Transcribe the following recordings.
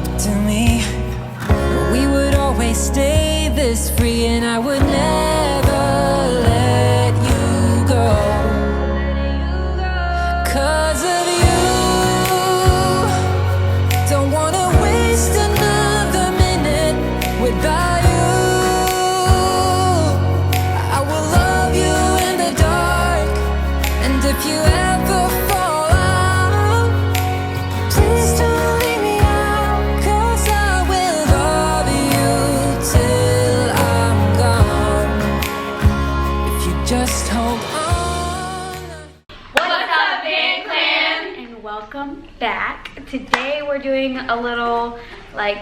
up to me. We would always stay this free, and I would never let you go. 'Cause of you, don't wanna waste another minute without you. I will love you in the dark, and if you ever fall out, please don't leave me out, 'cause I will love you till I'm gone. If you just hold on. What's up, Fan Clan? And welcome back. Today we're doing a little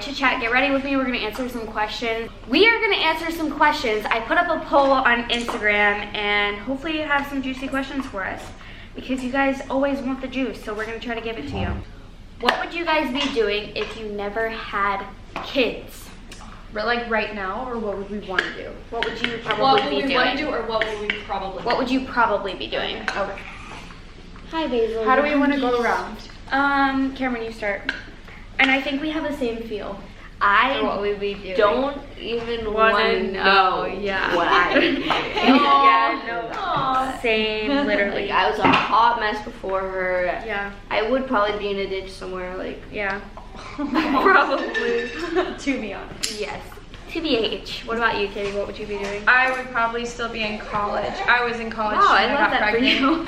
chit chat. Get ready with me. We're gonna answer some questions. We are gonna answer some questions. I put up a poll on Instagram, and hopefully you have some juicy questions for us, because you guys always want the juice, so we're gonna try to give it to you. What would you guys be doing if you never had kids? Like right now, or what would we want to do? What would you probably What be would we doing? want to do, or what would we probably What would you probably be doing? Okay. Hi, Basil. How do we want to go around? Cameron, you start. And I think we have the same feel. I What would we do? don't even want to know yeah. what I would be doing. Yeah, no. Same, literally. Like, I was a hot mess before her. Yeah. I would probably be in a ditch somewhere, like. Yeah. Probably. To be honest. Yes. TBH. What about you, Katie? What would you be doing? I would probably still be in college. I was in college. Wow, I and love got that for pregnant. you.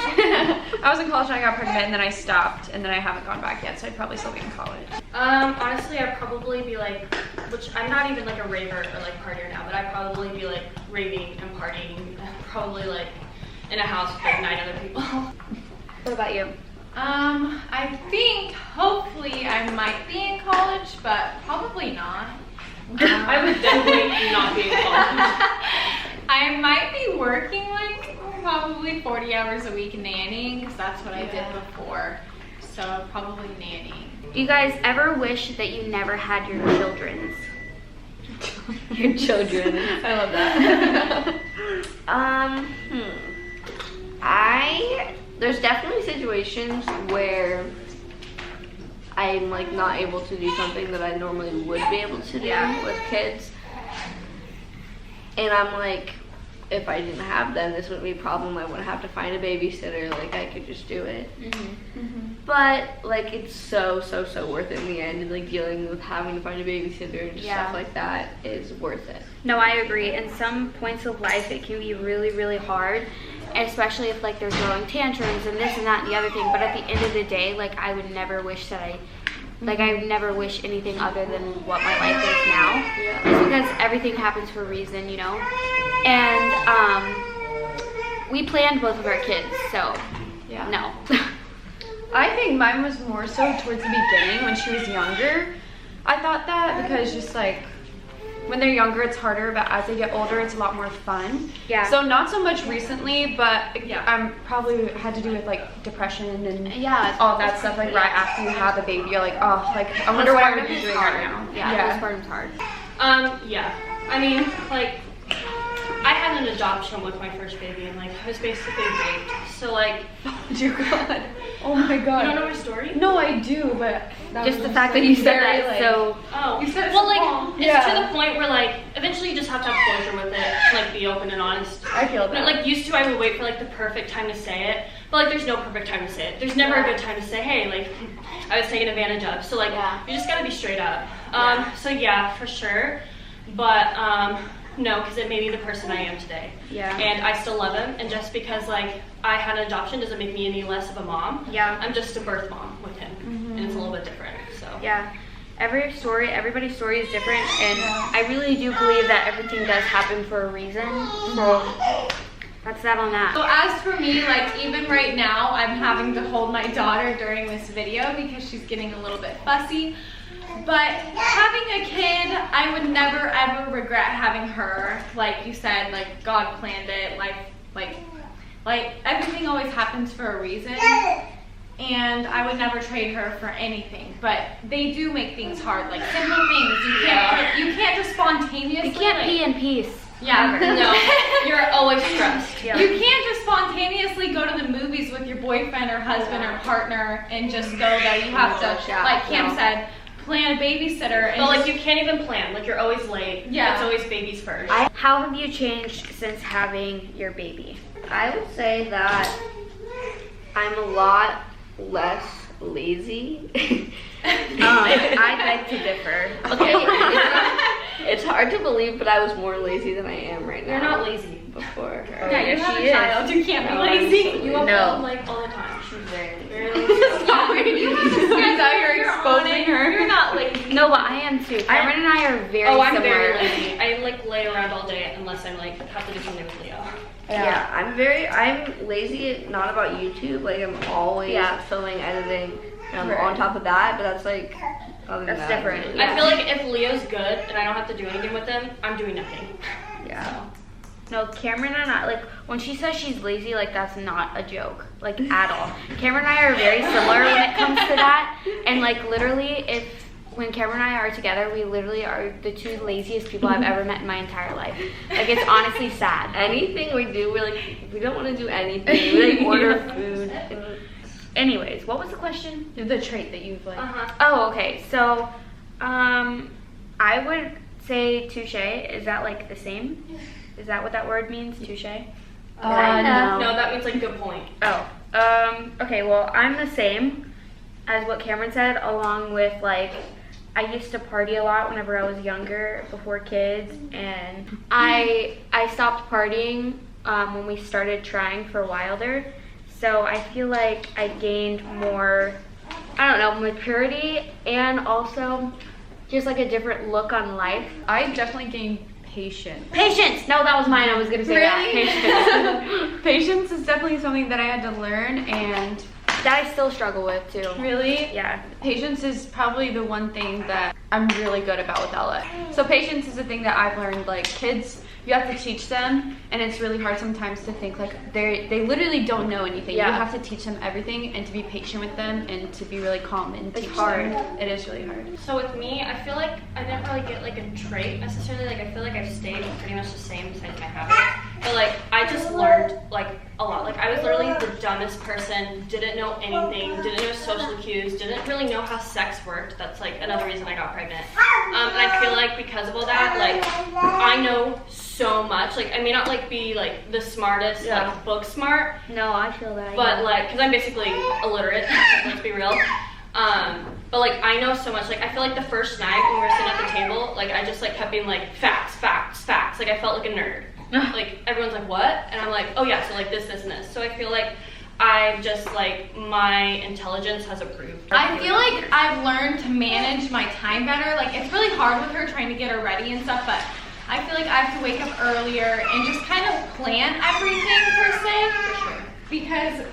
I was in college and I got pregnant, and then I stopped, and then I haven't gone back yet, so I'd probably still be in college. Honestly, I'd probably be which I'm not even like a raver or partier now, but I'd probably be raving and partying, probably in a house with 9 other people. What about you? I think hopefully I might be in college, but probably not. I would definitely not be in college. I might be working probably 40 hours a week nannying, because that's what I did before. So probably nannying. Do you guys ever wish that you never had your children's? Your children. I love that. There's definitely situations where I'm not able to do something that I normally would be able to do with kids. And I'm like, if I didn't have them, this wouldn't be a problem. I wouldn't have to find a babysitter. I could just do it. But it's so worth it in the end. And dealing with having to find a babysitter and just stuff like that is worth it. No, I agree. In some points of life, it can be really, really hard. And especially if they're throwing tantrums and this and that and the other thing. But at the end of the day, I would never wish that I would never wish anything other than what my life is now. Just because everything happens for a reason, you know? And we planned both of our kids, so no. I think mine was more so towards the beginning when she was younger. I thought that because just when they're younger it's harder, but as they get older it's a lot more fun. Yeah. So not so much recently, but I'm probably had to do with depression and all that stuff right after you have a baby. You're I wonder what I would be doing right now. Yeah, postpartum's hard. Yeah. I mean, I had an adoption with my first baby, and I was basically raped. So Oh dear God. Oh my God. You don't know my story? No, I do, but that Just was the fact that you said that, so... Oh. You said it well, so long. it's to the point where eventually you just have to have closure with it, be open and honest. I feel that. But used to, I would wait for the perfect time to say it, but there's no perfect time to say it. There's never a good time to say, hey, I was taken advantage of. So you just gotta be straight up. So yeah, for sure. But no, because it made me the person I am today. Yeah. And I still love him, and just because I had an adoption doesn't make me any less of a mom. Yeah. I'm just a birth mom with him, and it's a little bit different. So yeah. Everybody's story is different, and I really do believe that everything does happen for a reason. So that's that on that. So as for me, even right now, I'm having to hold my daughter during this video because she's getting a little bit fussy. But having a kid, I would never ever regret having her. Like you said, God planned it. Everything always happens for a reason. And I would never trade her for anything. But they do make things hard, simple things. You can't just spontaneously. You can't pee in peace. Yeah. no, you're always stressed. Yeah. You can't just spontaneously go to the movies with your boyfriend or husband or partner and just go there. You have to, like Cam said, plan a babysitter. And But like you can't even plan. Like you're always late. Yeah. It's always babies first. How have you changed since having your baby? I would say that I'm a lot less lazy. I beg to differ. Okay, it's hard to believe, but I was more lazy than I am right now. You're not lazy. Before. Yeah, you have she a is. child. You can't be No, lazy. You up No. like all the time. She's very Sorry. Turns out you're exposing her. You're not lazy. No, but I am too. Cameron and I are very Oh, I'm similar. very lazy. I like lay around all day unless I'm like have to do something with Leo. Yeah, I'm lazy, not about YouTube. Like I'm always filming, editing, and I'm on top of that. But that's like, other than That's that, different. Yeah. I feel like if Leo's good and I don't have to do anything with him, I'm doing nothing. Yeah. No, Cameron and I, like, when she says she's lazy, like, that's not a joke, like, at all. Cameron and I are very similar when it comes to that, and, like, literally, when Cameron and I are together, we literally are the two laziest people I've ever met in my entire life. Like, it's honestly sad. Anything we do, we don't want to do anything. We like order food. And Anyways, what was the question? The trait that you've like. Oh, okay, so, I would say touche. Is that, like, the same? Is that what that word means, touche? No. No, that means like good point. Oh, okay, well, I'm the same as what Cameron said, along with, like, I used to party a lot whenever I was younger, before kids, and I stopped partying when we started trying for Wilder, so I feel like I gained more, I don't know, maturity, and also just, like, a different look on life. I definitely gained patience. Patience! No, that was mine, I was gonna say that. Patience. Patience is definitely something that I had to learn, and That I still struggle with, too. really, Yeah. patience is probably the one thing that I'm really good about with Ella. So patience is a thing that I've learned, like kids, you have to teach them, and it's really hard sometimes to think like they literally don't know anything. Yeah. You have to teach them everything and to be patient with them and to be really calm and It's teach hard. them. It is really hard. So with me, I feel like I didn't really get like a trait necessarily. Like I feel like I've stayed pretty much the same besides my habits. But like I just learned like a lot. Like I was literally the dumbest person, didn't know anything, didn't know social cues, didn't really know how sex worked. That's like another reason I got pregnant. And I feel like because of all that, like I know so much. Like I may not like be like the smartest, like book smart, No, I feel that. but like because I'm basically illiterate. Let's be real. But like I know so much. Like I feel like the first night when we were sitting at the table, like I just like kept being like facts, facts, facts. Like I felt like a nerd. Like everyone's like what? And I'm like, oh yeah, so like this, this, and this. So I feel like I've just like my intelligence has improved. I feel like I've learned to manage my time better. Like it's really hard with her trying to get her ready and stuff, but I feel like I have to wake up earlier and just kind of plan everything per se. For sure. Because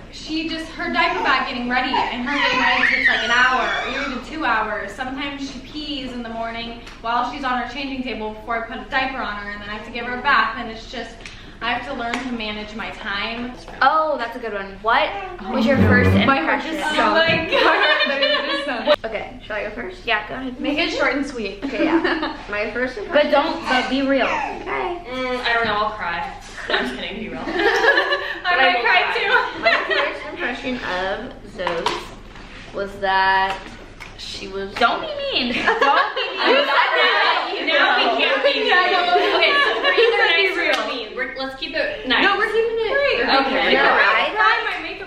her diaper bag getting ready and her getting ready takes like an hour or even 2 hours. Sometimes she pees in the morning while she's on her changing table before I put a diaper on her, and then I have to give her a bath, and it's just, I have to learn to manage my time. Oh, that's a good one. What was your first My heart impression? just Oh my God. Okay, shall I go first? Yeah, go ahead. Make it short and sweet. Okay, yeah. My first impression. But be real. Okay. I don't know. I'll cry. No, I'm just kidding. Be real. I might cry too. My first impression of Zoe was that she was. Don't be mean. Don't be mean. Now we can't be mean. Okay, so we're either nice or mean. Let's keep it nice. No, we're keeping it. Okay. No,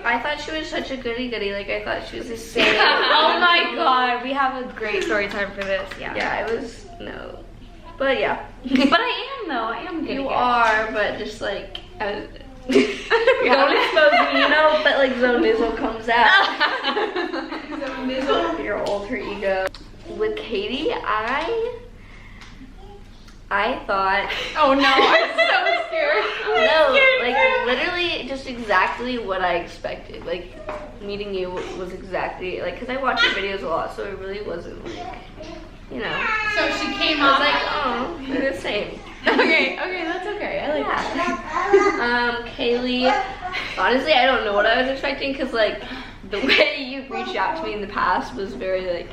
I thought she was such a goody goody. Like I thought she was the same. Oh my God, we have a great story time for this. Yeah. Yeah, I was no, but yeah. But I am though. I am good. You again. are, but just like don't expose me, you know. But like Zonizzle comes out. Your alter ego. With Katie, I thought. Oh no, I'm so scared. No, like literally just exactly what I expected. Like meeting you was exactly like, cause I watch your videos a lot, so it really wasn't like, you know. So she came I was on like, oh, they're the same. okay, that's okay. I like that. Kaylee, honestly, I don't know what I was expecting, cause like the way you reached out to me in the past was very like,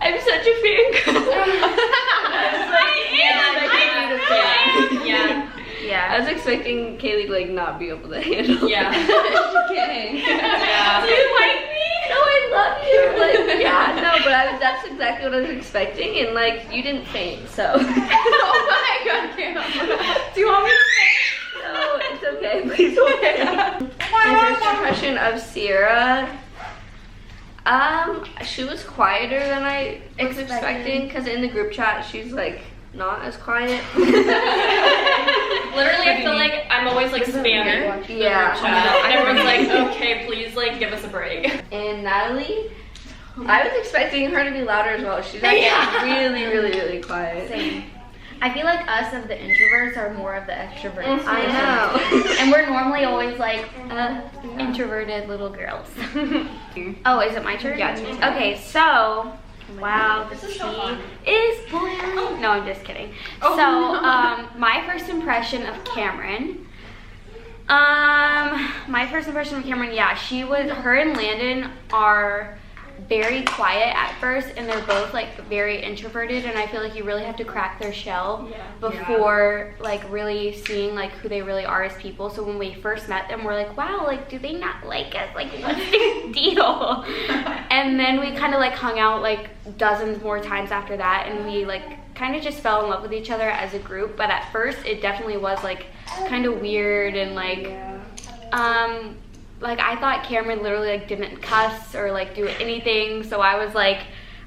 I'm such a fan. Yeah. I was expecting Kaylee to like not be able to handle. Yeah. Just kidding. Yeah. Do you like me? No, I love you. Like, yeah, no, but that's exactly what I was expecting, and like, you didn't faint, so. Oh my god, Cam. Do you want me to say? No, it's okay, please don't faint. My first impression of Sierra, she was quieter than I was expecting, because in the group chat, she's like, not as quiet. Literally, I feel like I'm always like spamming the Yeah. group chat, and everyone's like, okay, please like give us a break. And Natalie, I was expecting her to be louder as well. She's actually really quiet. Same. I feel like us of the introverts are more of the extroverts. I know. And we're normally always like introverted little girls. Oh, is it my turn? Yeah, it's your turn. Okay, so wow, the This is so tea fun. is boiling. No, I'm just kidding. So, my first impression of Cameron. My first impression of Cameron, yeah, her and Landon are very quiet at first, and they're both like very introverted, and I feel like you really have to crack their shell before like really seeing like who they really are as people. So when we first met them, we're like, wow, like do they not like us? Like what's their deal? And then we kind of like hung out like dozens more times after that, and we like kind of just fell in love with each other as a group. But at first it definitely was like kind of weird, and like I thought Cameron literally like didn't cuss or like do anything, so I was like,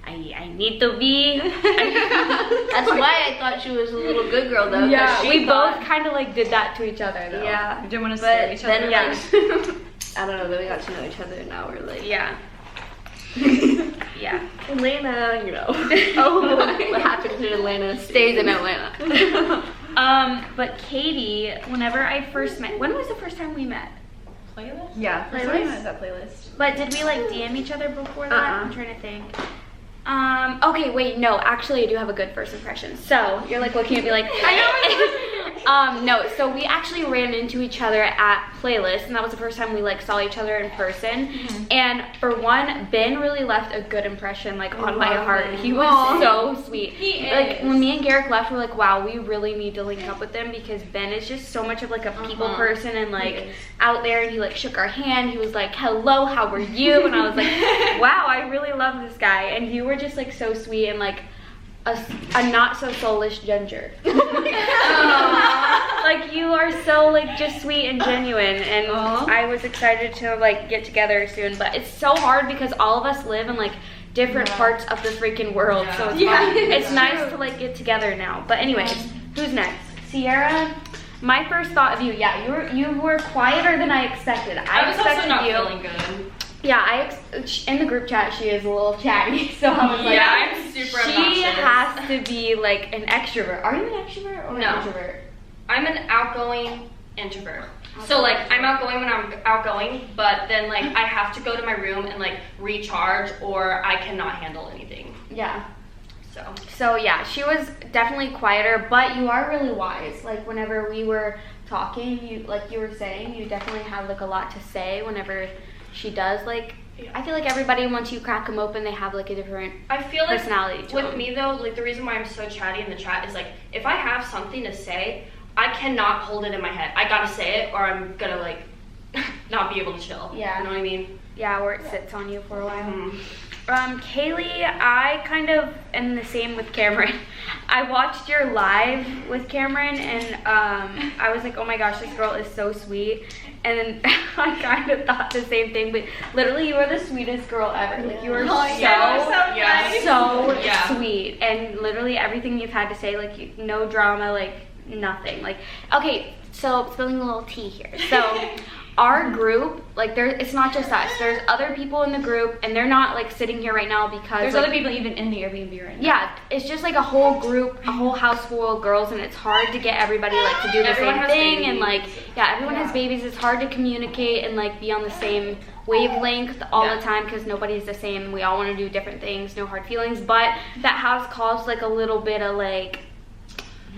I need to be. That's why I thought she was a little good girl though. Yeah, we both kind of like did that to each other though. Yeah. You didn't want to scare But each other. then Yeah. I don't know, then we got to know each other, and now we're like, Yeah. Yeah. Atlanta, you know. Oh, what happened to Atlanta stays in Atlanta. But Katie, whenever I first met, when was the first time we met? Playlist? Yeah, Playlist? That playlist. But did we like DM each other before that? Uh-uh. I'm trying to think. Okay, wait, no, actually I do have a good first impression. So you're like looking at me like, I know. No, so we actually ran into each other at Playlist, and that was the first time we like saw each other in person. And for one, Ben really left a good impression like on my heart. He was so sweet. Like when me and Garrick left, we're like, wow, we really need to link up with them, because Ben is just so much of like a people person and like out there, and he like shook our hand. He was like, hello, how are you? And I was like, wow, I really love this guy. And you were just like so sweet and like a not so soulish ginger. Like you are so like just sweet and genuine, and I was excited to like get together soon. But it's so hard because all of us live in like different parts of the freaking world, so it's nice to like get together now. But anyways, who's next? Sierra. My first thought of you, yeah, you were quieter than I expected. I was also expected not you. feeling good. Yeah, in the group chat, she is a little chatty, so I was like, Yeah, I'm super obnoxious. she has to be like an extrovert. Are you an extrovert or No. an introvert? I'm an outgoing introvert. So like I'm outgoing when I'm outgoing, but then like I have to go to my room and like recharge, or I cannot handle anything. Yeah. So Yeah, she was definitely quieter, but you are really wise. Like whenever we were talking, you like you were saying, you definitely have like a lot to say whenever she does. Like I feel like everybody, once you crack them open, they have like a different I feel like personality to with them. me though, like the reason why I'm so chatty in the chat is like if I have something to say, I cannot hold it in my head. I gotta say it, or I'm gonna like not be able to chill. Yeah. You know what I mean? Yeah, where it sits on you for a while. Mhm. Kaylee, I kind of am the same with Cameron. I watched your live with Cameron, and I was like, oh my gosh, this girl is so sweet. And then I kind of thought the same thing, but literally you are the sweetest girl ever. Like you are so sweet, and literally everything you've had to say, like no drama, like nothing. Like, okay, so spilling a little tea here. So our group, like it's not just us. There's other people in the group, and they're not like sitting here right now because There's like, other people even in the Airbnb right now. yeah, it's just like a whole group, a whole house full of girls, and it's hard to get everybody like to do the Everyone same has thing, babies. and like everyone has babies. It's hard to communicate and like be on the same wavelength all the time because nobody's the same. We all want to do different things. No hard feelings, but that house caused like a little bit of like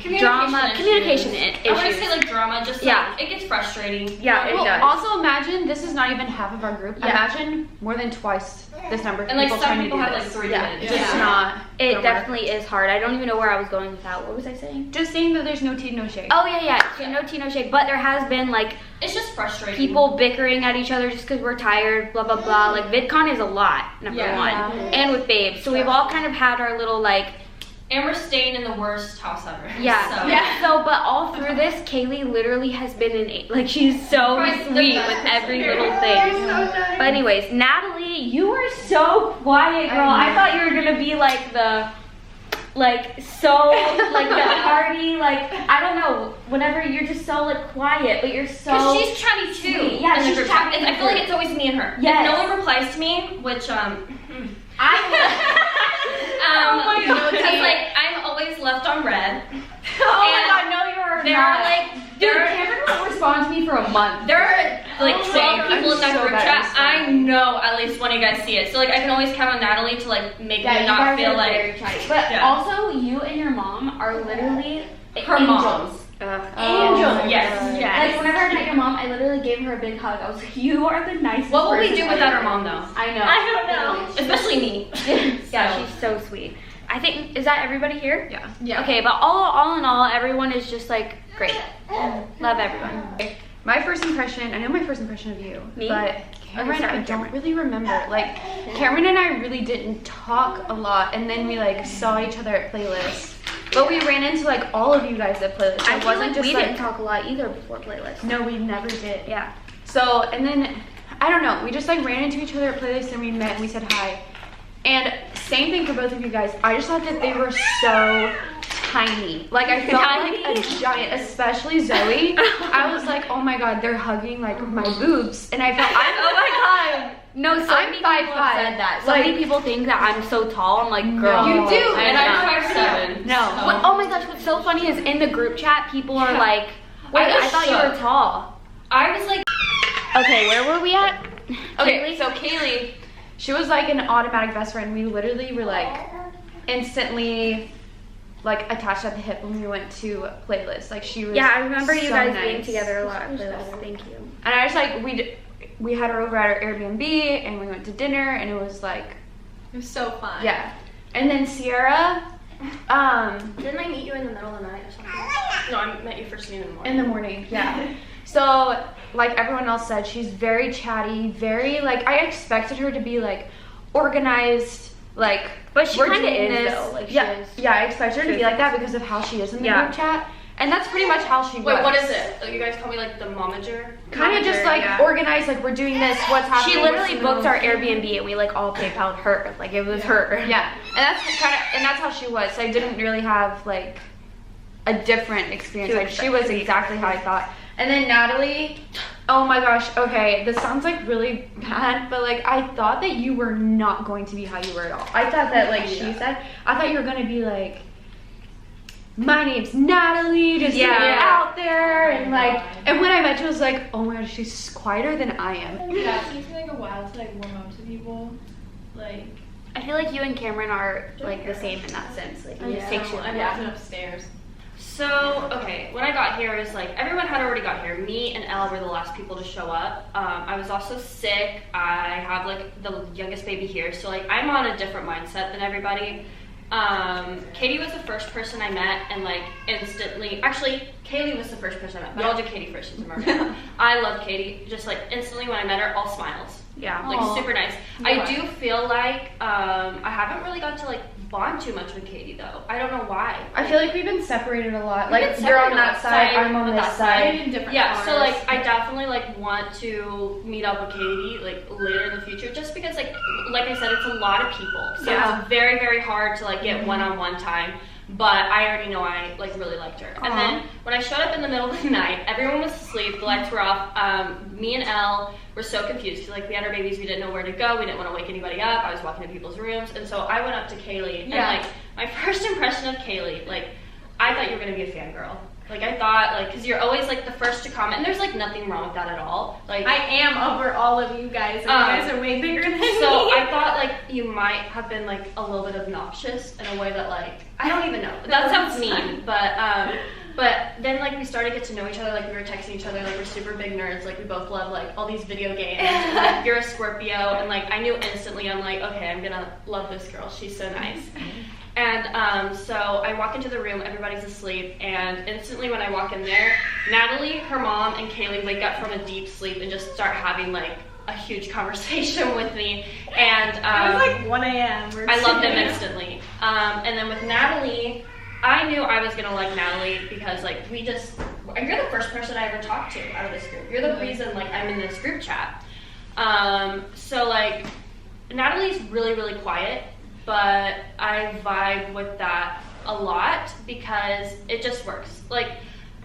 communication issues. I wouldn't say like drama, just like it gets frustrating. Yeah, it does. Also imagine this is not even half of our group. Imagine more than twice this number of and like people some trying people to do have this. like 3 kids. Just not. It definitely is hard. I don't even know where I was going with that. What was I saying? Just saying that there's no tea, no shade. Oh yeah. So no tea, no shade. But there has been like It's just frustrating. people bickering at each other just because we're tired. Blah blah blah. Like VidCon is a lot. Number one, and with babes. So we've all kind of had our little like. And we're staying in the worst house ever. Yeah. So, but all through this, Kaylee literally has been she's so sweet with every little thing. So nice. But anyways, Natalie, you were so quiet, girl. I thought you were gonna be like the party, I don't know, whatever. You're just so quiet, but you're so. Because she's chatty too. Sweet. Yeah, in the she's group chat. chatty. I feel like it's always me and her. Yes. If no one replies to me, which Oh my God. because I'm always left on red. Oh my God, no, you're There not. are Dude, Cameron won't respond to me for a month. There are 12 people in that so group bad chat. at I know at least one of you guys see it. So I can always count on Natalie to make me not feel like. But also, you and your mom are literally Her angels. Angels. Yes. Like whenever I met your mom, I literally gave her a big hug. I was like, "You are the nicest." What will we person do without ever." our mom though? I know. I don't know. Especially me. Yeah, she's so sweet. I think, is that everybody here? Yeah. Okay, but all in all, everyone is just great. Love everyone. My first impression, I know my first impression of you, Me? but Cameron, I don't really remember. Cameron and I really didn't talk a lot, and then we saw each other at Playlist. But we ran into all of you guys at Playlist. I It feel wasn't like just we didn't talk a lot either before Playlist. No, we never did. Yeah. So, and then, I don't know, we just ran into each other at Playlist and we met and we said hi. And same thing for both of you guys. I just thought that they were so tiny. I felt like a giant, especially Zoe. I was like, oh my God, they're hugging my boobs. And I felt, oh my God. No, so I'm many people have 5'5". said that. So many people think that I'm so tall. I'm like, girl. You do. And I'm 5'7". No. Oh my gosh, what's so funny is in the group chat, people are like, wait, I thought you were tall. I was like, okay, where were we at? Okay, so Kaylee, she was an automatic best friend. We literally were instantly attached at the hip when we went to Playlist. She was I remember you so guys nice. being together a lot. Thank you. And I just we had her over at our Airbnb and we went to dinner and it was It was so fun. yeah. And then Sierra, didn't I meet you in the middle of the night or something? No, I met you first thing in the morning. in the morning, yeah. So everyone else said, she's very chatty, very I expected her to be organized, But she we're kind of doing is this. though. She Yeah, is. yeah, I expected her to be like that because of how she is in the group chat. And that's pretty much how she was. Wait, what is it? You guys call me the momager? Kind of just organized, we're doing this, what's happening. She literally booked our Airbnb and we all PayPal'd her. It was her. Yeah, and that's how she was. So I didn't really have a different experience. She was exactly how I thought. And then Natalie, oh my gosh, okay, this sounds really bad, but I thought that you were not going to be how you were at all. I thought that she said, I thought you were gonna be my name's Natalie, just out there, and and when I met you, I was oh my gosh, she's quieter than I am. Yeah, it takes me a while to warm up to people. I feel like you and Cameron are the same in that sense. It just takes you. I left it upstairs. So, okay, when I got here, it was everyone had already got here. Me and Elle were the last people to show up. I was also sick. I have the youngest baby here, so I'm on a different mindset than everybody. Katie was the first person I met and instantly, actually Kaylee was the first person I met, but I'll do Katie first since I'm already I love Katie, just instantly when I met her, all smiles. Yeah. Super nice. I do feel I haven't really got to bond too much with Katie though. I don't know why. I feel we've been separated a lot. We've been You're on separated that side, I'm on this side. In different Yeah, cars. so I definitely want to meet up with Katie later in the future, just because like I said, it's a lot of people, so it's very, very hard to get one-on-one time. But I already know I really liked her. And then when I showed up in the middle of the night, everyone was asleep, the lights were off. Me and Elle were so confused because we had our babies, we didn't know where to go, we didn't want to wake anybody up. I was walking to people's rooms, and so I went up to Kaylee and my first impression of Kaylee, I thought you were gonna be a fangirl. Like I thought, like, because you're always like the first to comment, and there's like nothing wrong with that at all. Like I am over all of you guys, and you guys are way bigger than me. So I thought like you might have been like a little bit obnoxious in a way that like I don't even know. That sounds mean, but then like we started to get to know each other. Like we were texting each other. Like we're super big nerds. Like we both love like all these video games. And, like, you're a Scorpio, and like I knew instantly. I'm like, okay, I'm gonna love this girl. She's so nice. And so I walk into the room, everybody's asleep, and instantly when I walk in there, Natalie, her mom, and Kaylee wake up from a deep sleep and just start having like a huge conversation with me. And it was like 1 a.m. I loved them instantly. And then with Natalie, I knew I was gonna like Natalie because like you're the first person I ever talked to out of this group. You're the reason like I'm in this group chat. So like Natalie's really, really quiet, but I vibe with that a lot because it just works. Like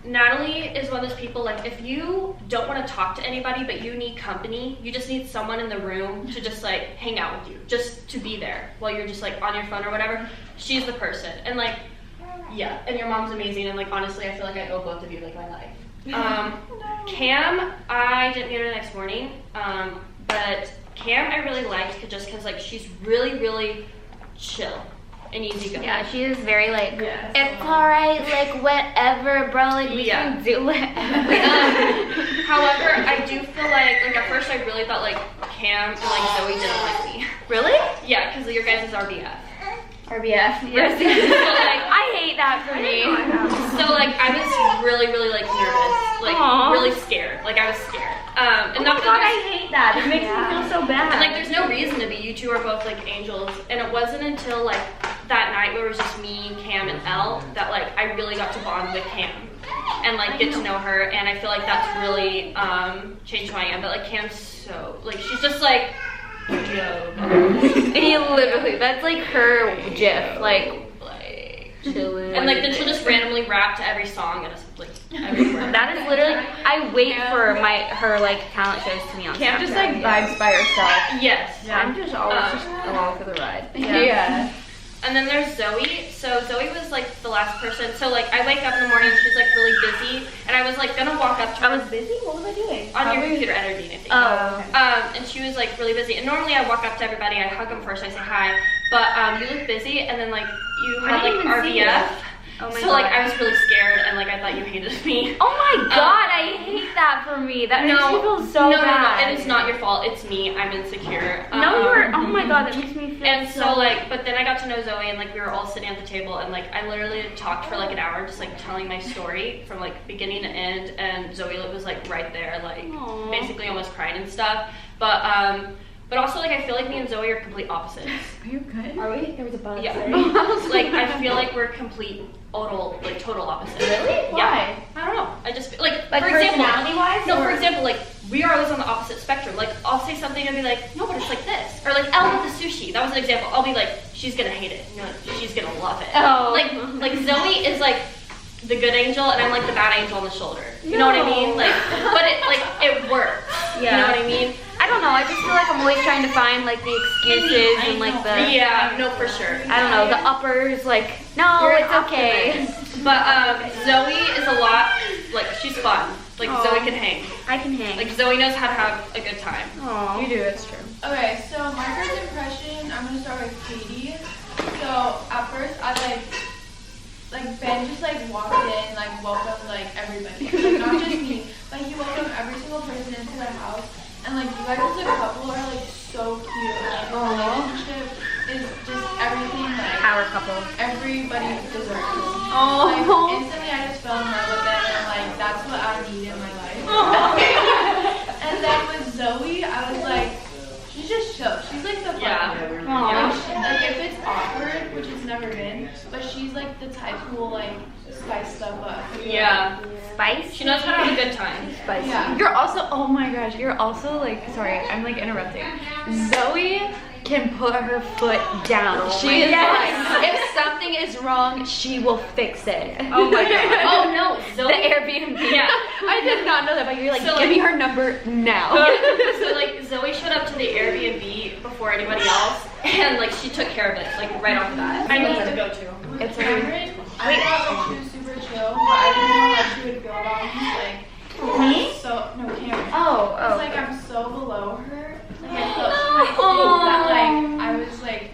Natalie is one of those people, like if you don't want to talk to anybody but you need company, you just need someone in the room to just like hang out with you, just to be there while you're just like on your phone or whatever. She's the person. And like, yeah, and your mom's amazing, and like honestly I feel like I owe both of you like my life. Cam, I didn't meet her the next morning, but Cam I really liked just because like she's really, really chill and easy going. Yeah, she is very like, it's alright, like whatever, bro, like we can do whatever. However, I do feel like at first I really thought like Cam and like Zoe didn't like me. Really? Yeah, because your guys' RBF. RBF. Yeah. So, like, I hate that for me. So like I was really, really like nervous, like really scared. Like I was scared. And oh my god, I hate that. It makes me feel so bad. And like there's no reason to be. You two are both like angels. And it wasn't until like that night where it was just me, Cam, and Elle that like I really got to bond with Cam and like get to know her. And I feel like that's really changed who I am. But like Cam's so like she's just like yo. He literally, that's like her gif, like chilling. And like then she'll just randomly rap to every song and it's like everywhere. That is literally, I wait for her like talent shows to be on Cam Snapchat. just like vibes by herself. Yes. I'm just always just along for the ride. Yeah. And then there's Zoe. So Zoe was like the last person. So like I wake up in the morning, she's like really busy, and I was like gonna walk up to her. I was busy? What was I doing? On your computer editing, I think. Oh, okay. And she was like really busy. And normally I walk up to everybody, I hug them first, I say hi. But you look busy, and then like you had like RBF. Oh my so god. like I was really scared, and like I thought you hated me. Oh my god, I hate that for me. That makes me feel so bad. No, and it's not your fault. It's me. I'm insecure. No, you're. Oh my god, that makes me feel. And so like, but then I got to know Zoe, and like we were all sitting at the table, and like I literally talked for like an hour, just like telling my story from like beginning to end, and Zoe was like right there, like basically almost crying and stuff. But also like I feel like me and Zoe are complete opposites. Are you good? Are we? There was a buzz. Yeah. Like I feel like we're complete total opposites. Really? Yeah. Why? I don't know. I just like Like for example, personality-wise? No, or? for example, like we are always on the opposite spectrum. Like I'll say something and be like, no, but it's like this. Or like Elle with the sushi. That was an example. I'll be like, she's gonna hate it. No, she's gonna love it. Oh. Like Zoe is like the good angel, and I'm like the bad angel on the shoulder. You know what I mean? Like, but it works. Yeah. You know what I mean? I don't know. I just feel like I'm always trying to find like the excuses and like the. Yeah. No, for sure. I don't know, the uppers. Like, no, You're it's okay. But Zoe is a lot like she's fun. Like Zoe can hang. I can hang. Like Zoe knows how to have a good time. Aww. You do, it's true. Okay, so my first impression, I'm gonna start with Katie. So at first, I like Ben just like walked in, like welcomed like everybody, like not just me, like he welcomed every single person into the house, and like you guys as a couple are like so cute. Like the relationship is just everything. Like Power couple. everybody deserves it. Oh. Like instantly, I just fell in love with it, and like that's what I need in my life. And then with Zoe, I was like, she's just chill. She's like the fun one. Like if it's awkward, which it's never been, but she's like the type who will like spice stuff up. Yeah. Spice? She knows how to have a good time. Spice. Yeah. You're also, oh my gosh, you're also like, sorry, I'm like interrupting. Zoe can put her foot down. She is like, if something is wrong, she will fix it. Oh my god. Oh no, Zoe. The Airbnb. Yeah. I did not know that, but you're like, So, give like- me her number now. So like Zoe showed up to the Airbnb before anybody else, and like she took care of it like right off the bat. I need to go too. It's Cameron, I brought like two super too, but I didn't know how she would feel about me. Like, Me? so no, Cameron. Oh, It's like I'm so below her. Like I felt she might think that like I was like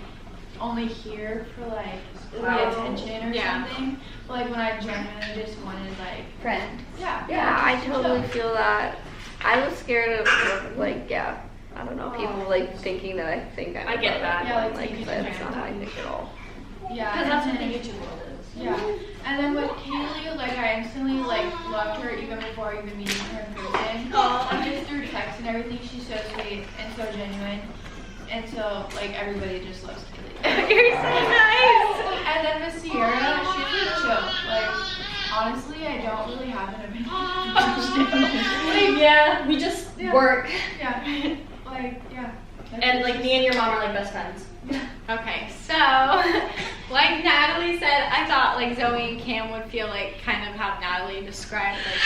only here for like my attention or something. But like when I genuinely just wanted like Friend. yeah, I just totally chill. feel that. I was scared of like, I don't know, people like thinking that I think I'm I get above that. Yeah, everyone, like, like thinking that's you're not how I above. think at all. Yeah, Because and that's what the then- YouTube world is. Yeah, and then with Kaylee, like I instantly like loved her even before even meeting her in person. And just through text and everything, she's so sweet and so genuine, and so like everybody just loves Kaylee. You're so nice. And then with Sierra, she's really chill. Like honestly, I don't really have an opinion. Yeah, we just work. Yeah, like yeah. And like me and your mom are like best friends. Okay, so like Natalie said, I thought like Zoe and Cam would feel like kind of how Natalie described. Like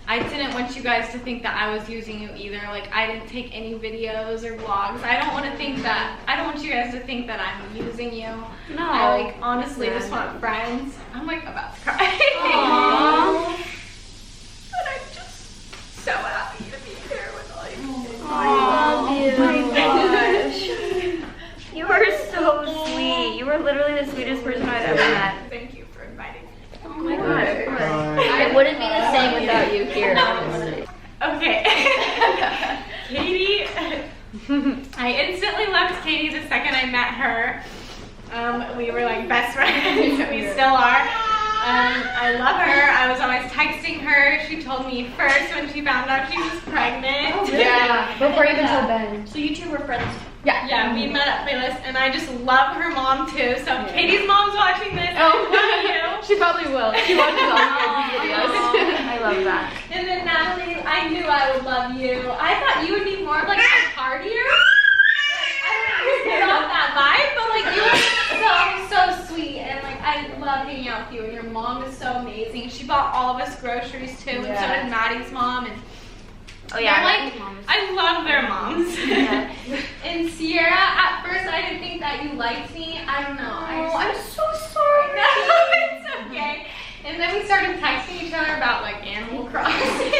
I didn't want you guys to think that I was using you either. Like I didn't take any videos or vlogs. I don't want to think that. I don't want you guys to think that I'm using you. No. I like honestly just want friends. I'm like about to cry. Aww. But I'm just so happy to be here with all you. Oh my gosh. You are so sweet. You are literally the sweetest person I've ever met. Thank you for inviting me. Oh my gosh. Of course. It wouldn't be the same without you here, honestly. Okay. Katie, I instantly loved Katie the second I met her. We were like best friends. We still are. I love her. I was always texting her. She told me first when she found out she was pregnant. Yeah, before you even told Ben. So you two were friends. Yeah, we met at Playlist, and I just love her mom too. So if Katie's mom's watching this, I love you. She probably will. She watches all your videos. I love that. And then Natalie, I knew I would love you. I thought you would be more of like a partier. I don't get off that vibe, but like you were so sweet, and like I love hanging out with you. And your mom is so amazing. She bought all of us groceries too, and so did Maddie's mom. And Oh yeah. they're like, I love their moms. Yeah. And Sierra, at first I didn't think that you liked me. I don't know. I'm so sorry. No, it's okay. And then we started texting each other about like Animal Crossing.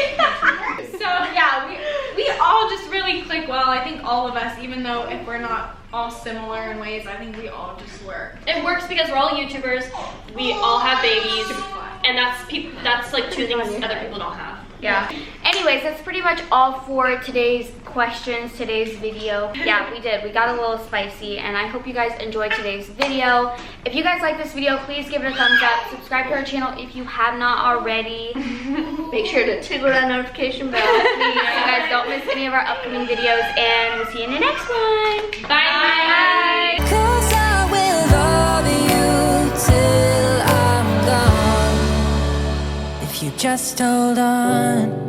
So yeah, we all just really click well. I think all of us, even though if we're not all similar in ways, I think we all just work. It works because we're all YouTubers. We all have babies, and that's like two things other people don't have. Yeah. Anyways, that's pretty much all for today's questions, today's video. Yeah, we did. We got a little spicy, and I hope you guys enjoyed today's video. If you guys like this video, please give it a thumbs up. Subscribe to our channel if you have not already. Make sure to tickle that notification bell. Please, so you guys don't miss any of our upcoming videos, and we'll see you in the next one. Bye. 'Cause I will love you till I'm gone. If you just hold on.